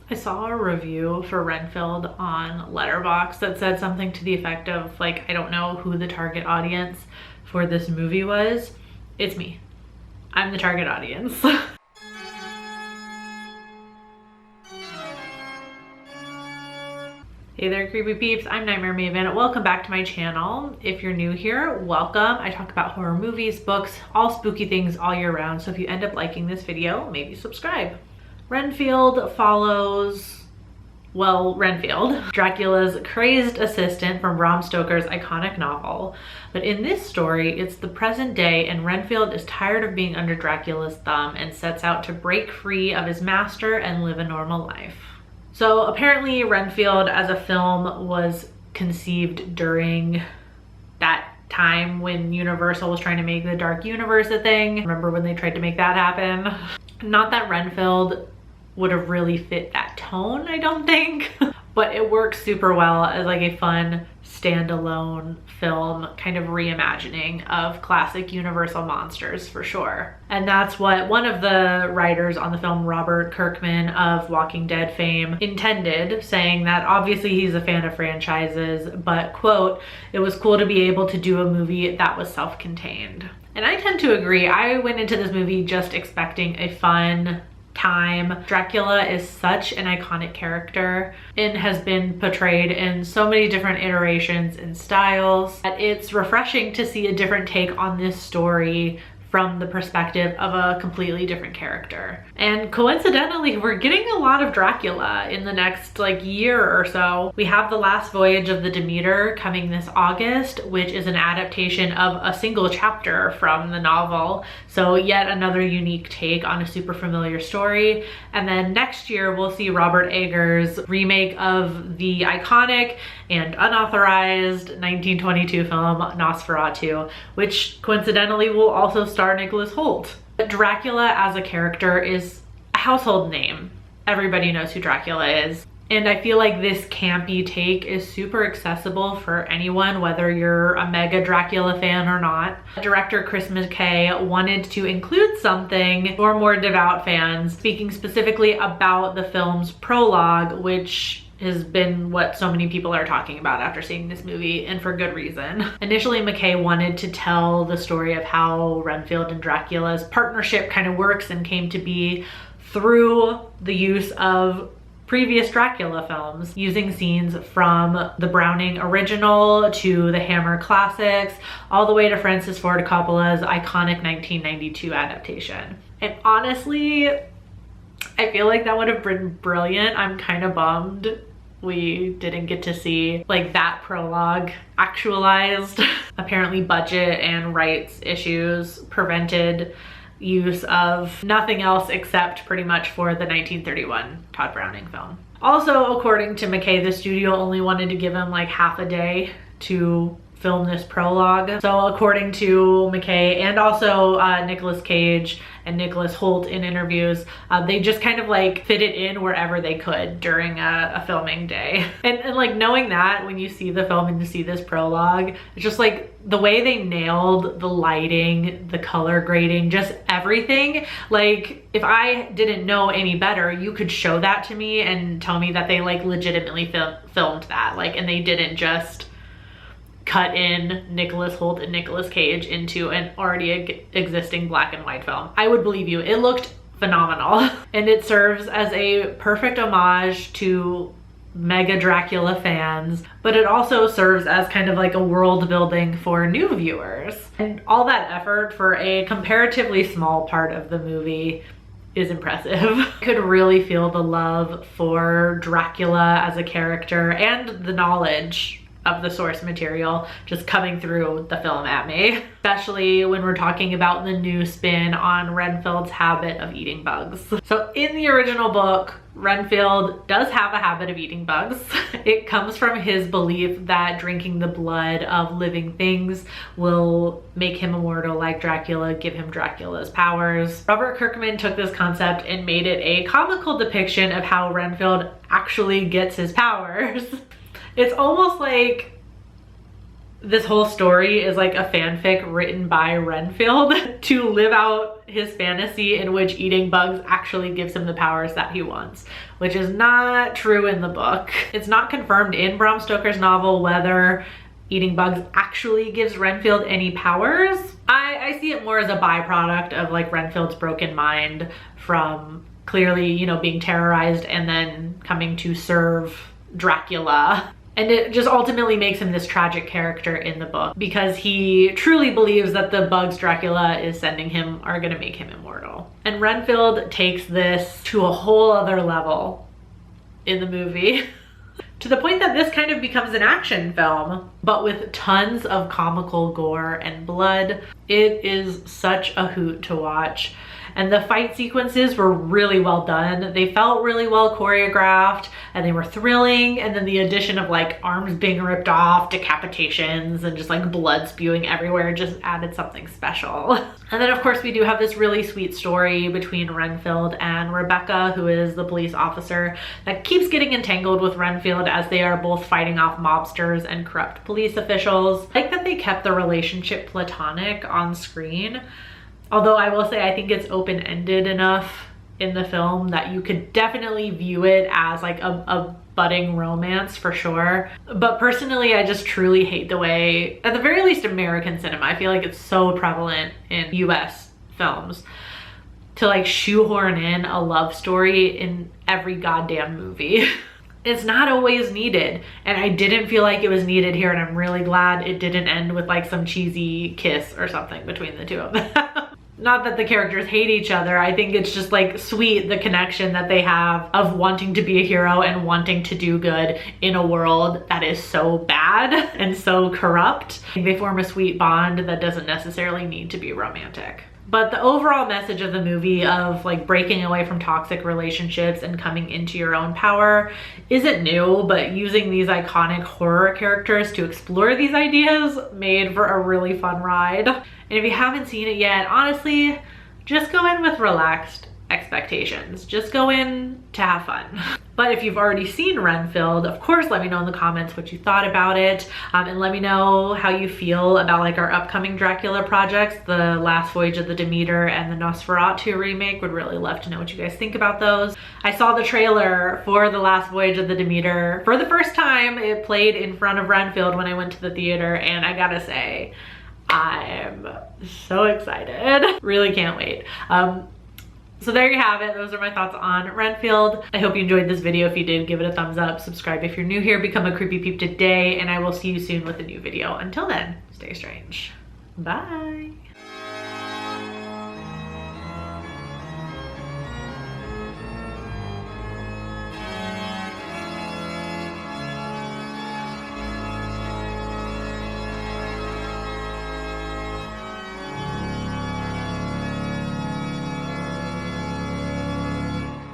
I saw a review for Renfield on Letterboxd that said something to the effect of, like, I don't know who the target audience for this movie was. It's me. I'm the target audience. Hey there, creepy peeps. I'm Nightmare Maven. Welcome back to my channel. If you're new here, welcome. I talk about horror movies, books, all spooky things all year round. So if you end up liking this video, maybe subscribe. Renfield follows, well, Renfield, Dracula's crazed assistant from Bram Stoker's iconic novel. But in this story, it's the present day and Renfield is tired of being under Dracula's thumb and sets out to break free of his master and live a normal life. So apparently Renfield as a film was conceived during that time when Universal was trying to make the Dark Universe a thing. Remember when they tried to make that happen? Not that Renfield would have really fit that tone, I don't think, but it works super well as like a fun standalone film, kind of reimagining of classic Universal monsters for sure. And that's what one of the writers on the film, Robert Kirkman of Walking Dead fame, intended, saying that obviously he's a fan of franchises, but quote, "It was cool to be able to do a movie that was self-contained." And I tend to agree. I went into this movie just expecting a fun time. Dracula is such an iconic character and has been portrayed in so many different iterations and styles that it's refreshing to see a different take on this story from the perspective of a completely different character. And coincidentally, we're getting a lot of Dracula in the next like year or so. We have The Last Voyage of the Demeter coming this August, which is an adaptation of a single chapter from the novel. So yet another unique take on a super familiar story. And then next year, we'll see Robert Eggers' remake of the iconic and unauthorized 1922 film Nosferatu, which coincidentally will also star Nicholas Hoult. Dracula as a character is a household name. Everybody knows who Dracula is. And I feel like this campy take is super accessible for anyone, whether you're a mega Dracula fan or not. Director Chris McKay wanted to include something for more devout fans, speaking specifically about the film's prologue, which has been what so many people are talking about after seeing this movie, and for good reason. Initially, McKay wanted to tell the story of how Renfield and Dracula's partnership kind of works and came to be through the use of previous Dracula films, using scenes from the Browning original to the Hammer classics, all the way to Francis Ford Coppola's iconic 1992 adaptation. And honestly, I feel like that would have been brilliant. I'm kind of bummed we didn't get to see like that prologue actualized. Apparently budget and rights issues prevented use of nothing else except pretty much for the 1931 Todd Browning film. Also, according to McKay, the studio only wanted to give him like half a day to film this prologue. So according to McKay and also Nicolas Cage and Nicholas Hoult in interviews, they just kind of like fit it in wherever they could during a filming day. And like knowing that when you see the film and you see this prologue, it's just like the way they nailed the lighting, the color grading, just everything. Like if I didn't know any better, you could show that to me and tell me that they like legitimately filmed that. Like, and they didn't just cut in Nicholas Hoult and Nicolas Cage into an already existing black and white film. I would believe you. It looked phenomenal. And it serves as a perfect homage to mega Dracula fans, but it also serves as kind of like a world building for new viewers. And all that effort for a comparatively small part of the movie is impressive. I could really feel the love for Dracula as a character and the knowledge of the source material just coming through the film at me, especially when we're talking about the new spin on Renfield's habit of eating bugs. So in the original book, Renfield does have a habit of eating bugs. It comes from his belief that drinking the blood of living things will make him immortal like Dracula, give him Dracula's powers. Robert Kirkman took this concept and made it a comical depiction of how Renfield actually gets his powers. It's almost like This whole story is like a fanfic written by Renfield to live out his fantasy in which eating bugs actually gives him the powers that he wants, which is not true in the book. It's not confirmed in Bram Stoker's novel whether eating bugs actually gives Renfield any powers. I see it more as a byproduct of like Renfield's broken mind from clearly, you know, being terrorized and then coming to serve Dracula. And it just ultimately makes him this tragic character in the book because he truly believes that the bugs Dracula is sending him are gonna make him immortal. And Renfield takes this to a whole other level in the movie to the point that this kind of becomes an action film, but with tons of comical gore and blood. It is such a hoot to watch. And the fight sequences were really well done. They felt really well choreographed and they were thrilling. And then the addition of like arms being ripped off, decapitations, and just like blood spewing everywhere just added something special. And then of course we do have this really sweet story between Renfield and Rebecca, who is the police officer that keeps getting entangled with Renfield as they are both fighting off mobsters and corrupt police officials. I like that they kept the relationship platonic on screen. Although I will say I think it's open-ended enough in the film that you could definitely view it as like a budding romance for sure. But personally, I just truly hate the way, at the very least American cinema, I feel like it's so prevalent in US films to like shoehorn in a love story in every goddamn movie. It's not always needed, and I didn't feel like it was needed here, and I'm really glad it didn't end with like some cheesy kiss or something between the two of them. Not that the characters hate each other, I think it's just like sweet the connection that they have of wanting to be a hero and wanting to do good in a world that is so bad and so corrupt. They form a sweet bond that doesn't necessarily need to be romantic. But the overall message of the movie of like breaking away from toxic relationships and coming into your own power isn't new, but using these iconic horror characters to explore these ideas made for a really fun ride. And if you haven't seen it yet, honestly, just go in with relaxed expectations. Just go in to have fun. But if you've already seen Renfield, of course, let me know in the comments what you thought about it. And let me know how you feel about like our upcoming Dracula projects, The Last Voyage of the Demeter and the Nosferatu remake. Would really love to know what you guys think about those. I saw the trailer for The Last Voyage of the Demeter for the first time. It played in front of Renfield when I went to the theater, and I gotta say, I'm so excited. Really can't wait. So there you have it. Those are my thoughts on Renfield. I hope you enjoyed this video. If you did, give it a thumbs up. Subscribe if you're new here. Become a creepy peep today, and I will see you soon with a new video. Until then, stay strange. Bye.